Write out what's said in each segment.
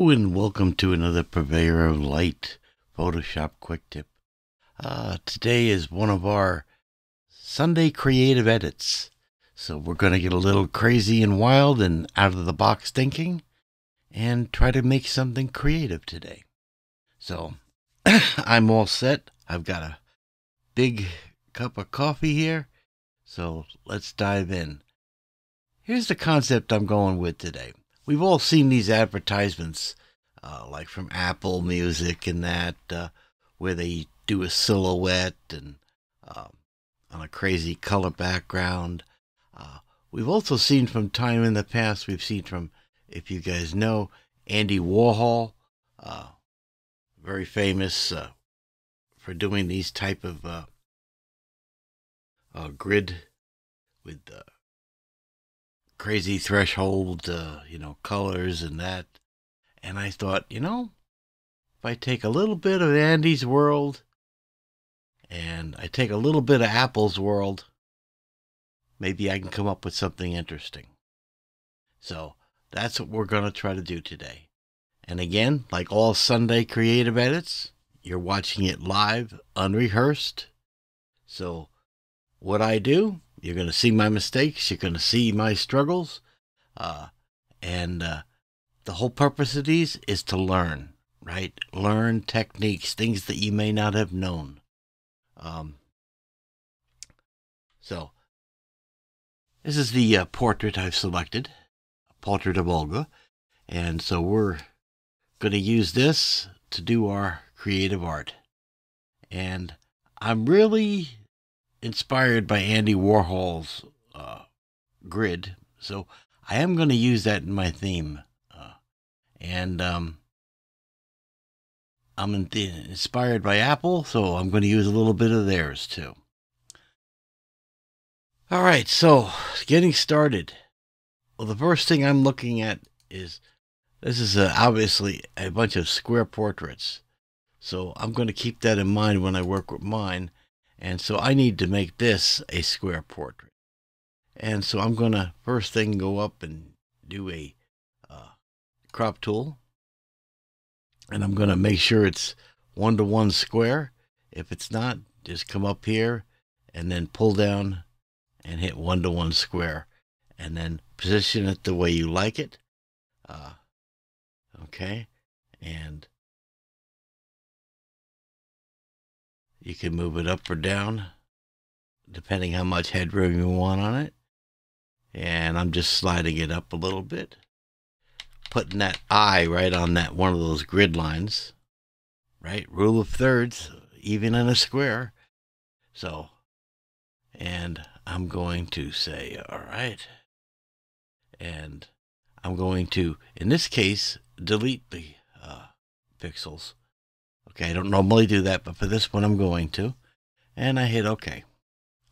Hello and welcome to another Purveyor of Light Photoshop quick tip. Today is one of our Sunday creative edits. So we're going to get a little crazy and wild and out of the box thinking and try to make something creative today. So I'm all set. I've got a big cup of coffee here. So let's dive in. Here's the concept I'm going with today. We've all seen these advertisements, like from Apple Music and that, where they do a silhouette and on a crazy color background. We've also seen from time in the past, we've seen from, if you guys know, Andy Warhol, very famous for doing these type of grid with crazy threshold, colors and that. And I thought, if I take a little bit of Andy's world and I take a little bit of Apple's world, maybe I can come up with something interesting. So that's what we're going to try to do today. And again, like all Sunday creative edits, you're watching it live, unrehearsed. So what I do, you're going to see my mistakes. You're going to see my struggles. And the whole purpose of these is to learn, right? Learn techniques, things that you may not have known. So this is the portrait I've selected, a portrait of Olga. And so we're going to use this to do our creative art. And I'm really inspired by Andy Warhol's grid, so I am going to use that in my theme, and I'm inspired by Apple, so I'm going to use a little bit of theirs too. All right, so getting started. Well, the first thing I'm looking at is this is obviously a bunch of square portraits, so I'm going to keep that in mind when I work with mine. And so I need to make this a square portrait. And so I'm going to first thing go up and do a crop tool. And I'm going to make sure it's 1:1 square. If it's not, just come up here and then pull down and hit 1:1 square. And then position it the way you like it. Okay. And you can move it up or down, depending how much headroom you want on it. And I'm just sliding it up a little bit, putting that eye right on that one of those grid lines, right? Rule of thirds, even in a square. So, and I'm going to say, all right. And I'm going to, in this case, delete the pixels. Okay, I don't normally do that, but for this one I'm going to. And I hit OK.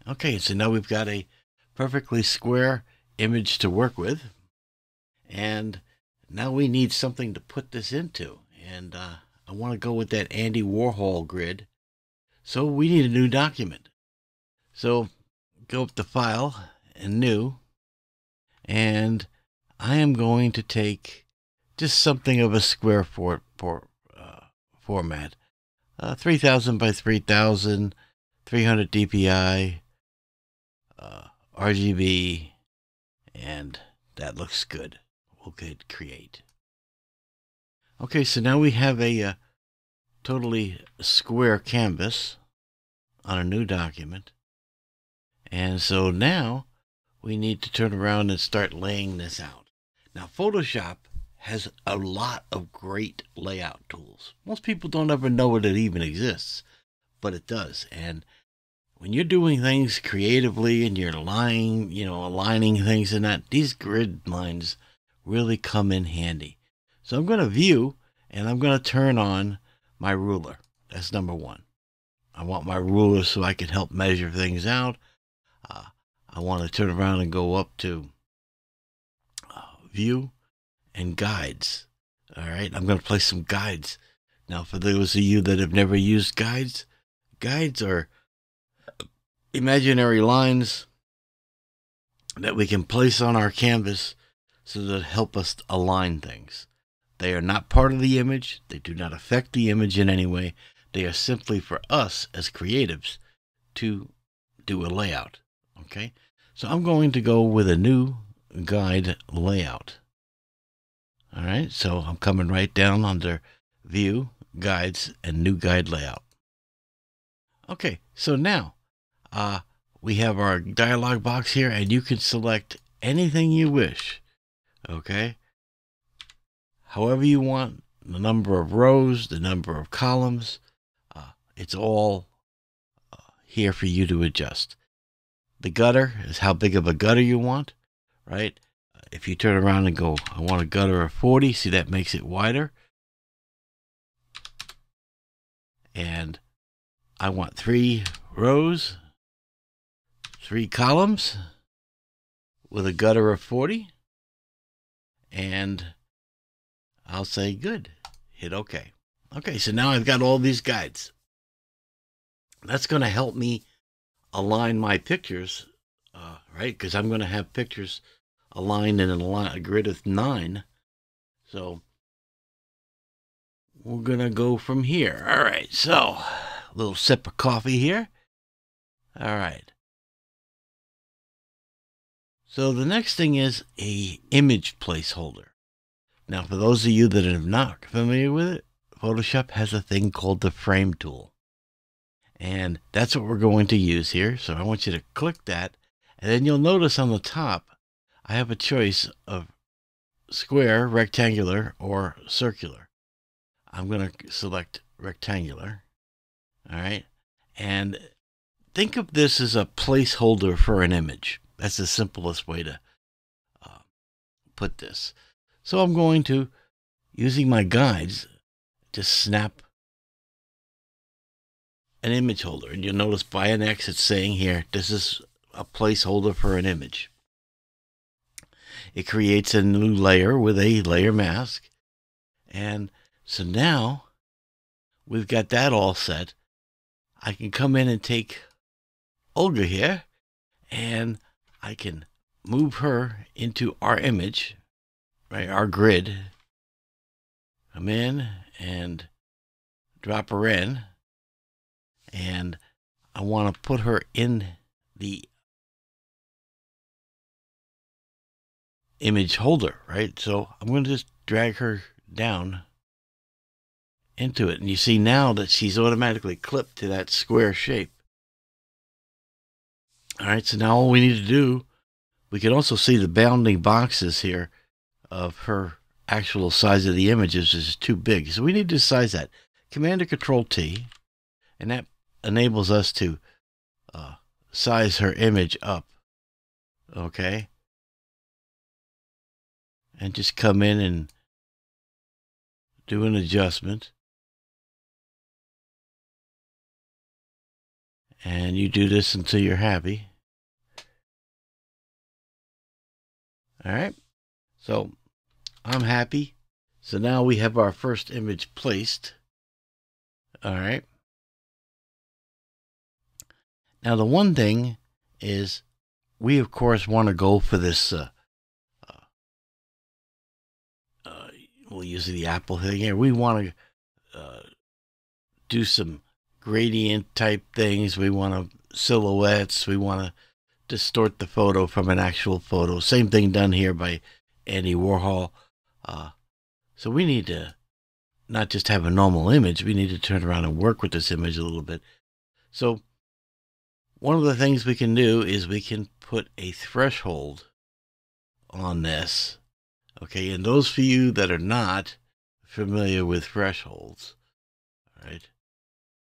Okay, so now we've got a perfectly square image to work with. And now we need something to put this into. And I want to go with that Andy Warhol grid. So we need a new document. So go up to File and New. And I am going to take just something of a square format, 3000 by 3000, 300 dpi, RGB, and that looks good. We'll hit create. Okay, so now we have a totally square canvas on a new document. And so now we need to turn around and start laying this out. Now Photoshop has a lot of great layout tools. Most people don't ever know it even exists, but it does. And when you're doing things creatively and you're aligning things and that, these grid lines really come in handy. So I'm going to view and I'm going to turn on my ruler. That's number one. I want my ruler so I can help measure things out. I want to turn around and go up to view and guides. All right, I'm going to place some guides. Now, for those of you that have never used guides, guides are imaginary lines that we can place on our canvas so that help us align things. They are not part of the image. They do not affect the image in any way. They are simply for us as creatives to do a layout. Okay, so I'm going to go with a new guide layout. All right, so I'm coming right down under View, Guides, and New Guide Layout. Okay, so now we have our dialog box here, and you can select anything you wish. Okay, however you want, the number of rows, the number of columns, it's all here for you to adjust. The gutter is how big of a gutter you want, right? If you turn around and go, I want a gutter of 40, see that makes it wider. And I want 3 rows, 3 columns with a gutter of 40. And I'll say good, hit OK. Okay, so now I've got all these guides. That's going to help me align my pictures, right? Because I'm going to have pictures aligned in a grid of 9. So we're going to go from here. All right, so a little sip of coffee here. All right. So the next thing is a image placeholder. Now, for those of you that are not familiar with it, Photoshop has a thing called the frame tool. And that's what we're going to use here. So I want you to click that. And then you'll notice on the top, I have a choice of square, rectangular, or circular. I'm going to select rectangular. All right. And think of this as a placeholder for an image. That's the simplest way to put this. So I'm going to, using my guides, just snap an image holder. And you'll notice by an X it's saying here, this is a placeholder for an image. It creates a new layer with a layer mask. And so now we've got that all set. I can come in and take Olga here, and I can move her into our image, right, our grid. Come in and drop her in. And I want to put her in the image holder, right? So I'm going to just drag her down into it. And you see now that she's automatically clipped to that square shape. All right, so now all we need to do, we can also see the bounding boxes here of her actual size of the images is too big. So we need to size that. Command or Control T, and that enables us to size her image up. Okay. And just come in and do an adjustment. And you do this until you're happy. All right. So I'm happy. So now we have our first image placed. All right. Now the one thing is we of course want to go for this we'll use the apple thing here. We want to do some gradient type things. We want to silhouettes. We want to distort the photo from an actual photo. Same thing done here by Andy Warhol. So we need to not just have a normal image. We need to turn around and work with this image a little bit. So one of the things we can do is we can put a threshold on this. Okay, and those for you that are not familiar with thresholds, all right,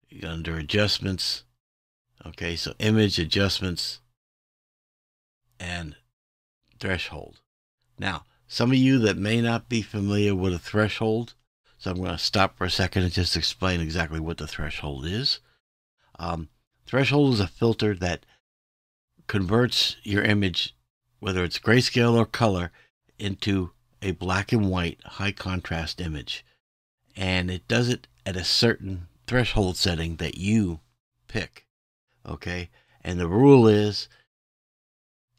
you go under adjustments. Okay, so image adjustments and threshold. Now, some of you that may not be familiar with a threshold, so I'm going to stop for a second and just explain exactly what the threshold is. Threshold is a filter that converts your image, whether it's grayscale or color, into a black and white high contrast image. And it does it at a certain threshold setting that you pick. Okay? And the rule is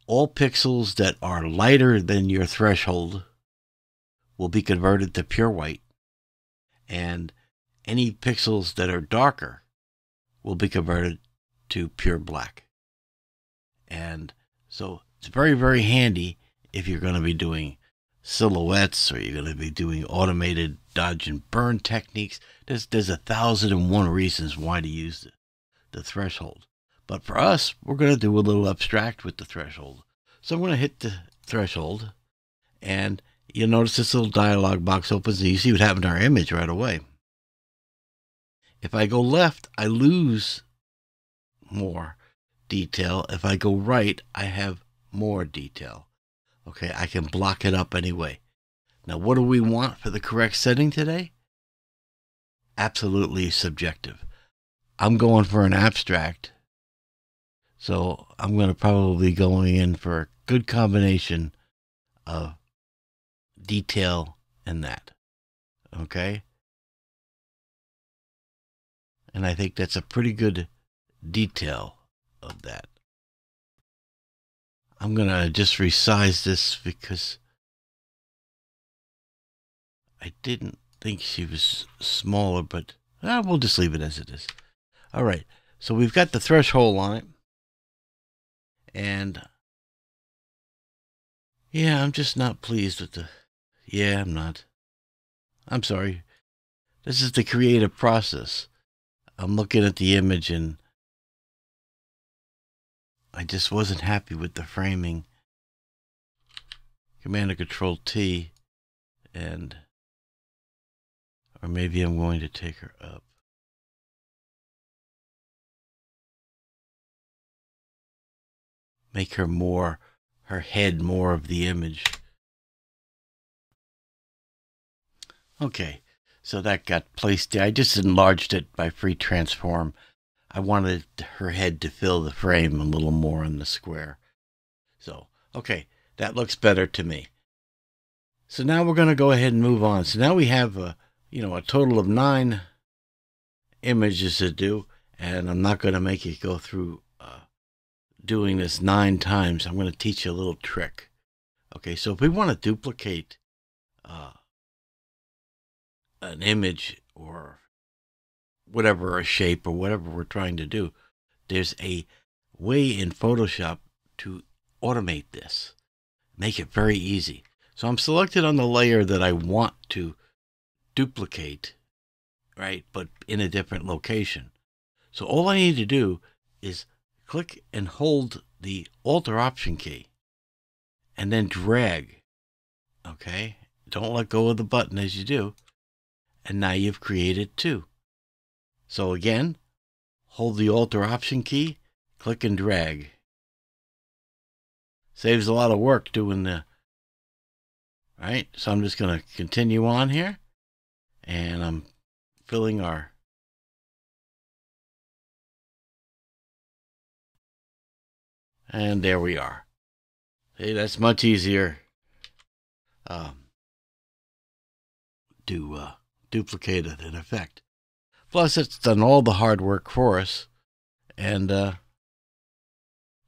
all pixels that are lighter than your threshold will be converted to pure white, and any pixels that are darker will be converted to pure black. And so it's very, very handy if you're going to be doing silhouettes, or you're going to be doing automated dodge and burn techniques. There's 1,001 reasons why to use the threshold. But for us, we're going to do a little abstract with the threshold. So I'm going to hit the threshold, and you'll notice this little dialog box opens, and you see what happened to our image right away. If I go left, I lose more detail. If I go right, I have more detail. Okay, I can block it up anyway. Now, what do we want for the correct setting today? Absolutely subjective. I'm going for an abstract, so I'm going to probably going in for a good combination of detail and that. Okay? And I think that's a pretty good detail of that. I'm going to just resize this because I didn't think she was smaller, but we'll just leave it as it is. All right, so we've got the threshold on it. And yeah, I'm just not pleased with the... Yeah, I'm not. I'm sorry. This is the creative process. I'm looking at the image and I just wasn't happy with the framing. Command or Control T, and or maybe I'm going to take her up. Make her more, her head more of the image. Okay, so that got placed there. I just enlarged it by free transform. I wanted her head to fill the frame a little more in the square. So, okay, that looks better to me. So now we're going to go ahead and move on. So now we have a total of 9 images to do, and I'm not going to make you go through doing this 9 times. I'm going to teach you a little trick. Okay, so if we want to duplicate an image or whatever, a shape or whatever we're trying to do, there's a way in Photoshop to automate this. Make it very easy. So I'm selected on the layer that I want to duplicate, right, but in a different location. So all I need to do is click and hold the Alt or Option key and then drag. Okay, don't let go of the button as you do. And now you've created 2. So again, hold the Alt or Option key, click and drag. Saves a lot of work doing the... Right, so I'm just going to continue on here, and I'm filling our... And there we are. Hey, that's much easier to duplicate an effect. Plus, it's done all the hard work for us. And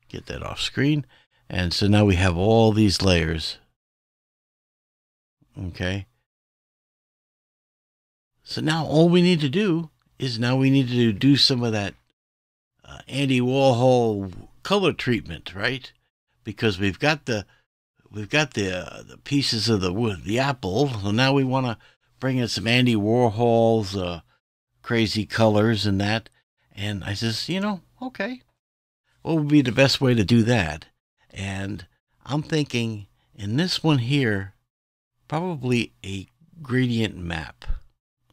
get that off screen. And so now we have all these layers. Okay. So now all we need to do is we need to do some of that Andy Warhol color treatment, right? Because we've got the pieces of the wood, the apple. So now we want to bring in some Andy Warhol's crazy colors and that. And I says, okay, what would be the best way to do that? And I'm thinking in this one here, probably a gradient map.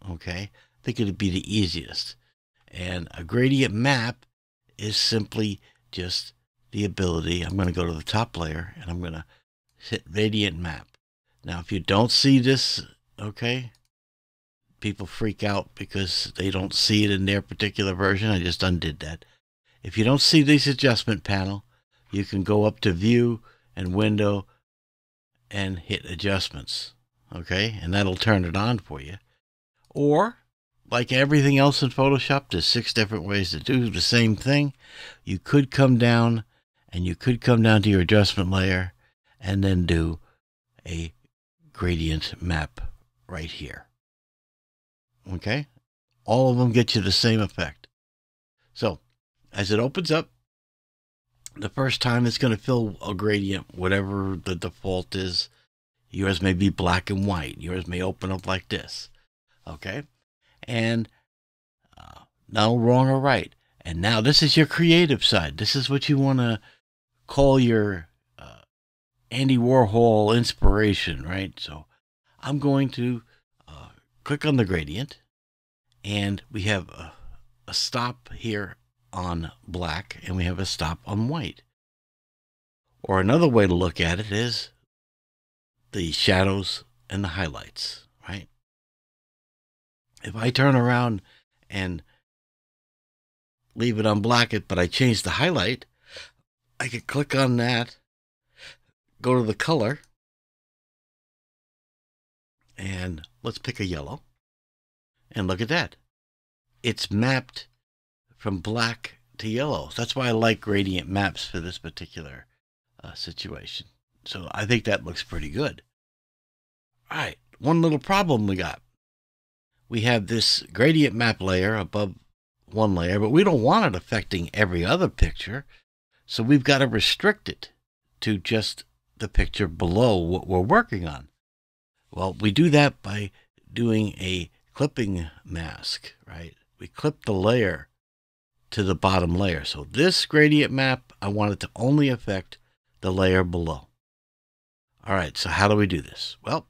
Okay, I think it'd be the easiest. And a gradient map is simply just the ability. I'm going to go to the top layer and I'm going to hit gradient map. Now, if you don't see this, okay, people freak out because they don't see it in their particular version. I just undid that. If you don't see this adjustment panel, you can go up to View and Window and hit Adjustments. Okay, and that'll turn it on for you. Or, like everything else in Photoshop, there's 6 different ways to do the same thing. You could come down and you could come down to your adjustment layer and then do a gradient map right here. Okay? All of them get you the same effect. So, as it opens up, the first time it's going to fill a gradient, whatever the default is. Yours may be black and white. Yours may open up like this. Okay? And no wrong or right. And now this is your creative side. This is what you want to call your Andy Warhol inspiration, right? So I'm going to click on the gradient, and we have a stop here on black, and we have a stop on white. Or another way to look at it is the shadows and the highlights, right? If I turn around and leave it on black, but I change the highlight, I could click on that, go to the color, and let's pick a yellow. And look at that. It's mapped from black to yellow. That's why I like gradient maps for this particular situation. So I think that looks pretty good. All right, one little problem we got. We have this gradient map layer above one layer, but we don't want it affecting every other picture. So we've got to restrict it to just the picture below what we're working on. Well, we do that by doing a clipping mask, right? We clip the layer to the bottom layer. So this gradient map, I want it to only affect the layer below. All right, so how do we do this? Well,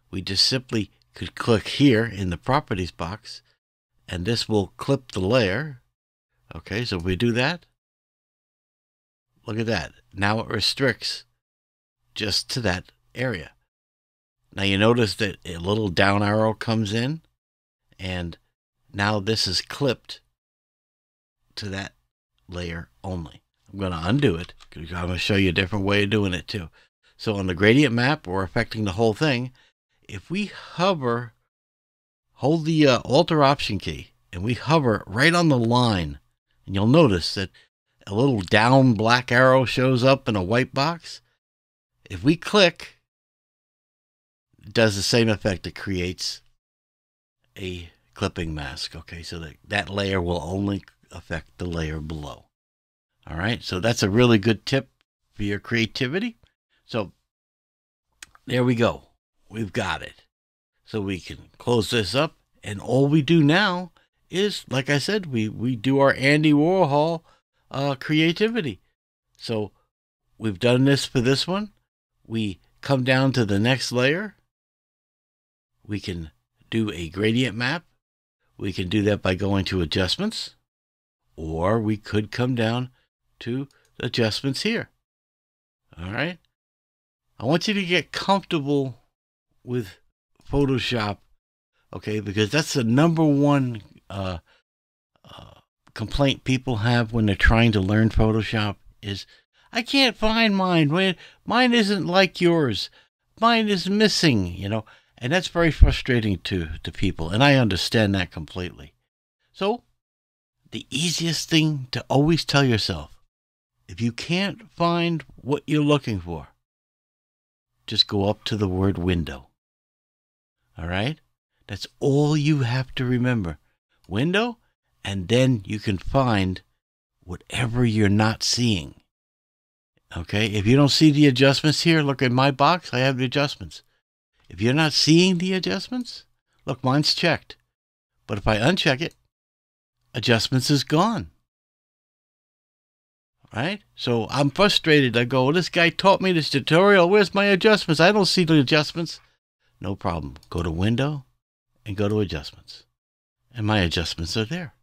we just simply could click here in the properties box, and this will clip the layer. Okay, so if we do that, look at that. Now it restricts just to that area. Now you notice that a little down arrow comes in, and now this is clipped to that layer only. I'm going to undo it because I'm going to show you a different way of doing it too. So on the gradient map, we're affecting the whole thing. If we hover, hold the Alt or Option key, and we hover right on the line, and you'll notice that a little down black arrow shows up in a white box. If we click, it does the same effect. It creates a clipping mask. Okay, so that layer will only affect the layer below. All right, so that's a really good tip for your creativity. So there we go. We've got it. So we can close this up, and all we do now is, like I said, we do our Andy Warhol creativity. So we've done this for this one. We come down to the next layer. We can do a gradient map. We can do that by going to adjustments, or we could come down to adjustments here. All right. I want you to get comfortable with Photoshop, okay, because that's the number one complaint people have when they're trying to learn Photoshop is, I can't find mine. Mine isn't like yours. Mine is missing, you know, and that's very frustrating to people, and I understand that completely. So the easiest thing to always tell yourself, if you can't find what you're looking for, just go up to the word window. All right? That's all you have to remember. Window, and then you can find whatever you're not seeing. Okay? If you don't see the adjustments here, look at my box. I have the adjustments. If you're not seeing the adjustments, look, mine's checked. But if I uncheck it, adjustments is gone. Right? So I'm frustrated. I go, well, this guy taught me this tutorial. Where's my adjustments? I don't see the adjustments. No problem. Go to Window and go to Adjustments. And my adjustments are there.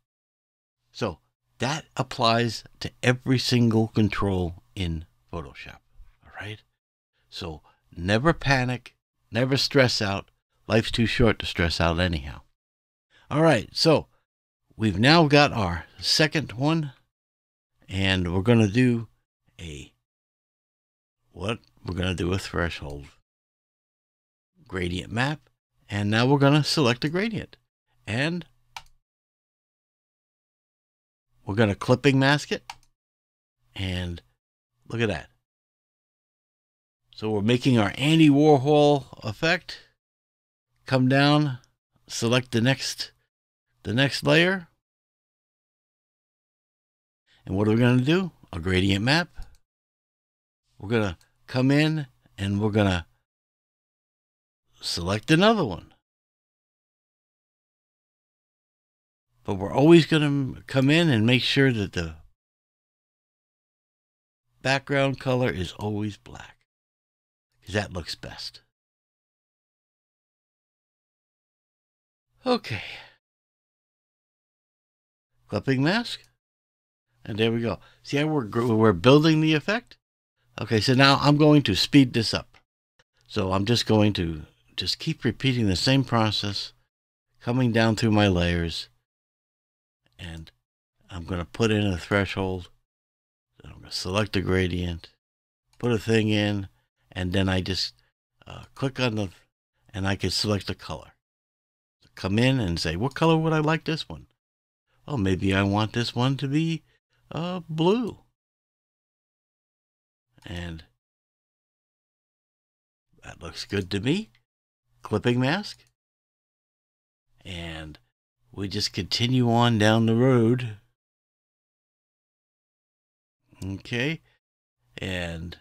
So that applies to every single control in Photoshop. All right? So never panic. Never stress out. Life's too short to stress out anyhow. All right. So we've now got our second one. And we're going to do We're going to do a threshold gradient map. And now we're going to select a gradient. And we're going to clipping mask it. And look at that. So we're making our Andy Warhol effect. Come down, select the next layer. And what are we going to do? A gradient map. We're going to come in and we're going to select another one. But we're always going to come in and make sure that the background color is always black, because that looks best. Okay. Clipping mask. And there we go. See how we're building the effect? Okay, so now I'm going to speed this up. So I'm just going to keep repeating the same process, coming down through my layers, and I'm going to put in a threshold. I'm going to select a gradient, put a thing in, and then I just click on and I can select a color. Come in and say, what color would I like this one? Oh, maybe I want this one to be blue. And that looks good to me. Clipping mask. And we just continue on down the road. Okay. And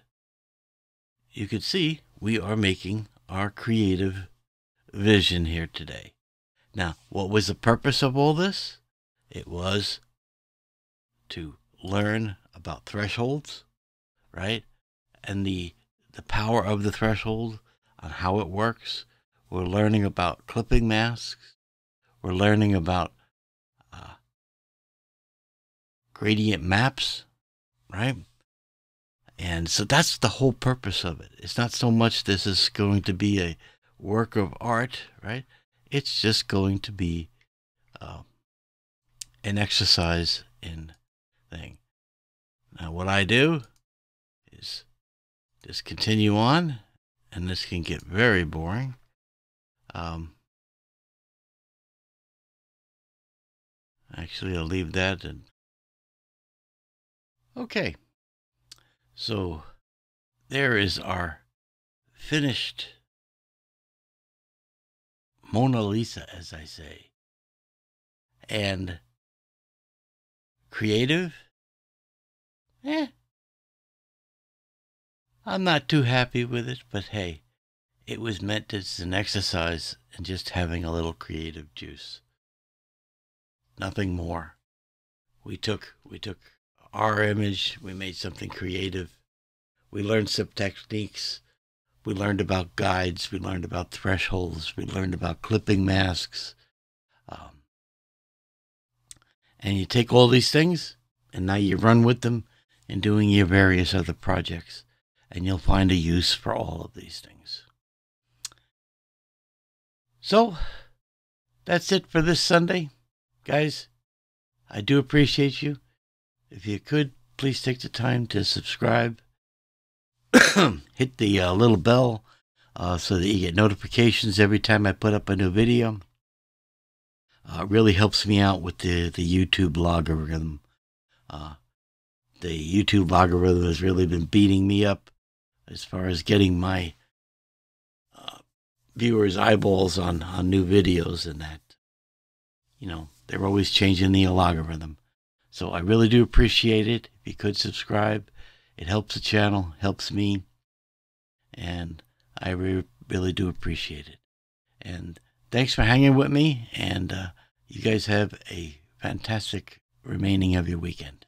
you can see we are making our creative vision here today. Now, what was the purpose of all this? It was to learn about thresholds, right? And the power of the threshold, on how it works. We're learning about clipping masks. We're learning about gradient maps, right? And so that's the whole purpose of it. It's not so much this is going to be a work of art, right? It's just going to be an exercise in thing. Now what I do is just continue on, and this can get very boring. Actually, I'll leave that. And okay, so there is our finished Mona Lisa, as I say. And creative? I'm not too happy with it, but hey, it was meant as an exercise in just having a little creative juice. Nothing more. We took our image, we made something creative. We learned some techniques. We learned about guides. We learned about thresholds. We learned about clipping masks. And you take all these things, and now you run with them in doing your various other projects, and you'll find a use for all of these things. So, that's it for this Sunday. Guys, I do appreciate you. If you could, please take the time to subscribe. Hit the little bell so that you get notifications every time I put up a new video. It really helps me out with the YouTube algorithm. The YouTube algorithm has really been beating me up as far as getting my viewers' eyeballs on new videos, and that, you know, they're always changing the algorithm. So I really do appreciate it. If you could subscribe, it helps the channel, helps me, and I really do appreciate it. And thanks for hanging with me, and you guys have a fantastic remaining of your weekend.